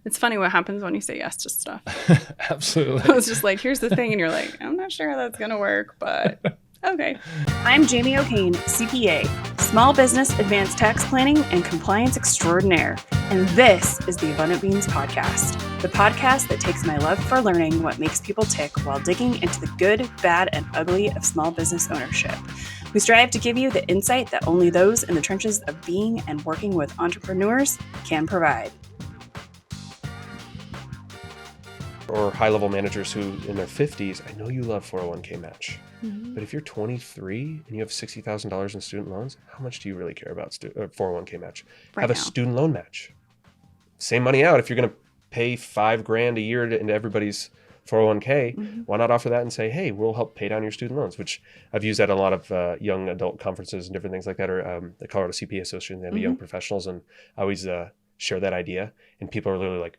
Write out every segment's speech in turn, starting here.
It's funny what happens when you say yes to stuff. Absolutely. I was just like, here's the thing. And you're like, I'm not sure how that's going to work, but okay. I'm Jamie O'Kane, CPA, Small Business Advanced Tax Planning and Compliance Extraordinaire. And this is the Abundant Beans Podcast, the podcast that takes my love for learning what makes people tick while digging into the good, bad, and ugly of small business ownership. We strive to give you the insight that only those in the trenches of being and working with entrepreneurs can provide. Or high-level managers who in their 50s, I know you love 401k match. But if you're 23 and you have $60,000 in student loans, how much do you really care about 401k match? Have a student loan match. Same money out. If you're going to pay $5,000 a year into everybody's 401k, why not offer that and say, hey, we'll help pay down your student loans, which I've used at a lot of young adult conferences and different things like that, or the Colorado CPA Association, they have young professionals, and I always share that idea, and people are literally like,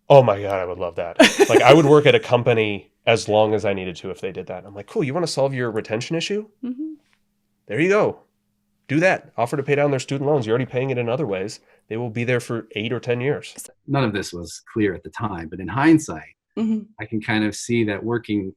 oh my God, I would love that. Like, I would work at a company as long as I needed to if they did that. I'm like, cool, you want to solve your retention issue? There you go. Do that. Offer to pay down their student loans. You're already paying it in other ways. They will be there for 8 or 10 years. None of this was clear at the time, but in hindsight, I can kind of see that working,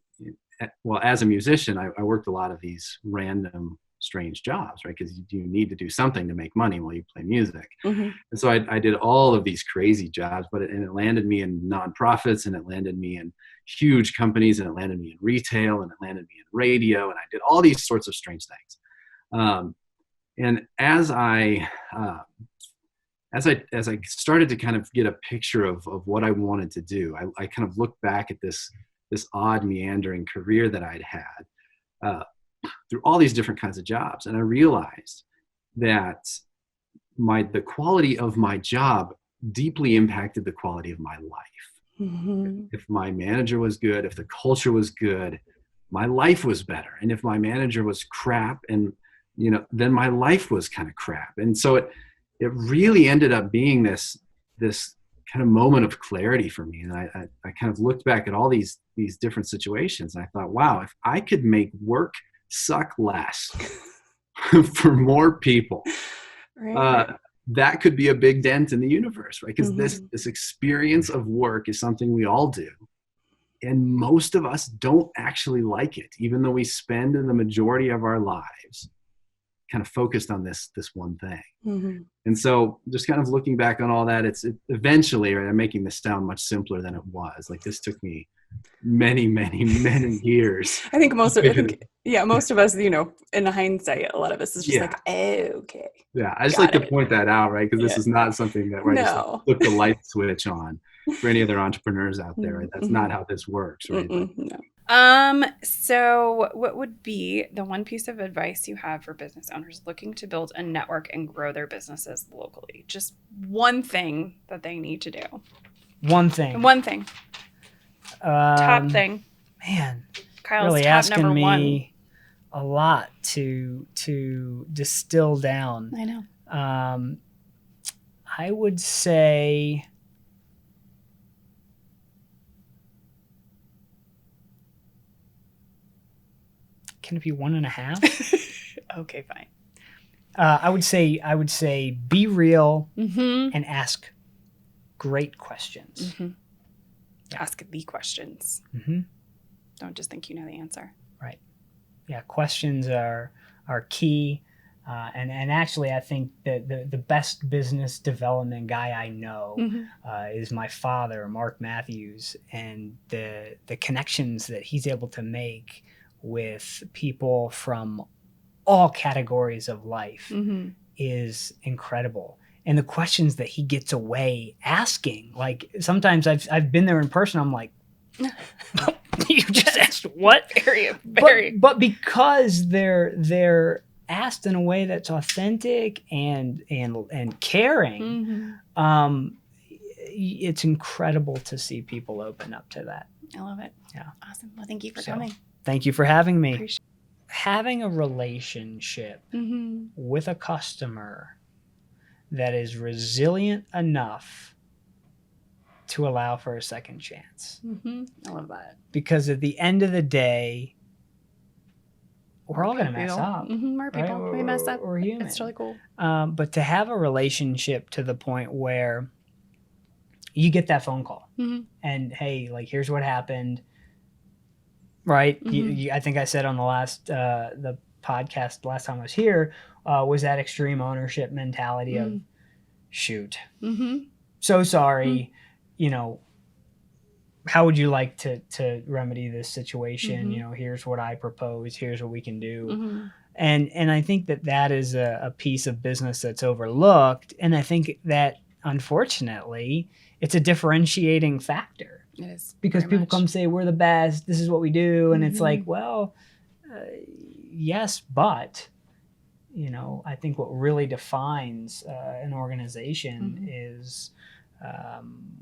well, as a musician, I worked a lot of these random, strange jobs, right? Because you need to do something to make money while you play music. And so I did all of these crazy jobs, but it landed me in nonprofits, and it landed me in huge companies, and it landed me in retail, and it landed me in radio, and I did all these sorts of strange things. And as I started to kind of get a picture of what I wanted to do, I kind of looked back at this odd meandering career that I'd had through all these different kinds of jobs. And I realized that the quality of my job deeply impacted the quality of my life. If my manager was good, if the culture was good, my life was better. And if my manager was crap, and then my life was kind of crap. And so it really ended up being this kind of moment of clarity for me. And I kind of looked back at all these different situations, and I thought, wow, if I could make work suck less for more people, that could be a big dent in the universe, right? Because this experience of work is something we all do. And most of us don't actually like it, even though we spend the majority of our lives kind of focused on this one thing. And so just kind of looking back on all that, eventually, right, I'm making this sound much simpler than it was. Like, this took me many, many, many years. I think most of us, in hindsight, a lot of us is just like, oh, okay. Yeah, I just like to point that out, right? Because this is not something that I just flipped the light switch on for any other entrepreneurs out there, right? That's not how this works, right? No. So what would be the one piece of advice you have for business owners looking to build a network and grow their businesses locally? Just one thing that they need to do. One thing. Top thing. Man, Kyle's really top asking number me one. a lot to distill down. I know. I would say, can it be 1.5? Okay, fine. I would say be real and ask great questions. Ask the questions. Don't just think you know the answer. Right. Yeah, questions are key. And actually, I think that the best business development guy I know is my father, Mark Matthews, and the connections that he's able to make with people from all categories of life is incredible. And the questions that he gets away asking, like, sometimes I've been there in person, I'm like, you just asked what? But because they're asked in a way that's authentic and caring, it's incredible to see people open up to that. I love it. Yeah. Awesome. Well, thank you for coming. Thank you for having me. Having a relationship with a customer that is resilient enough to allow for a second chance. I love that. Because at the end of the day, we're all going to mess up. We're people. Right? We mess up. We're human. It's really cool. But to have a relationship to the point where you get that phone call Mm-hmm. and, hey, like, here's what happened. Right. Mm-hmm. I think I said on the podcast last time I was here, was that extreme ownership mentality of, shoot, so sorry, you know, how would you like to remedy this situation? You know, here's what I propose, here's what we can do. And I think that is a piece of business that's overlooked. And I think that, unfortunately, it's a differentiating factor. It is. Because very people much. come say, we're the best, this is what we do. And it's like, well, yes, but, you know, I think what really defines an organization is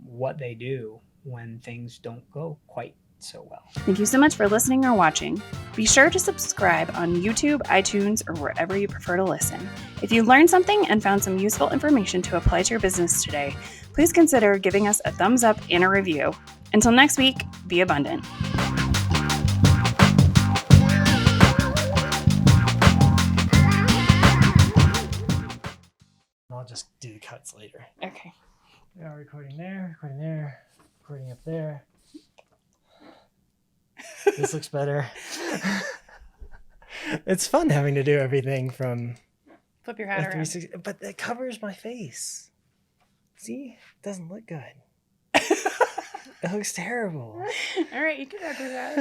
what they do when things don't go quite so well. Thank you so much for listening or watching. Be sure to subscribe on YouTube, iTunes, or wherever you prefer to listen. If you learned something and found some useful information to apply to your business today, please consider giving us a thumbs up and a review. Until next week, be abundant. I'll just do the cuts later. Okay. We are recording there, recording up there. This looks better. It's fun having to do everything from Flip your a hat around. 360, but it covers my face. See? It doesn't look good. It looks terrible. All right, you can talk with that.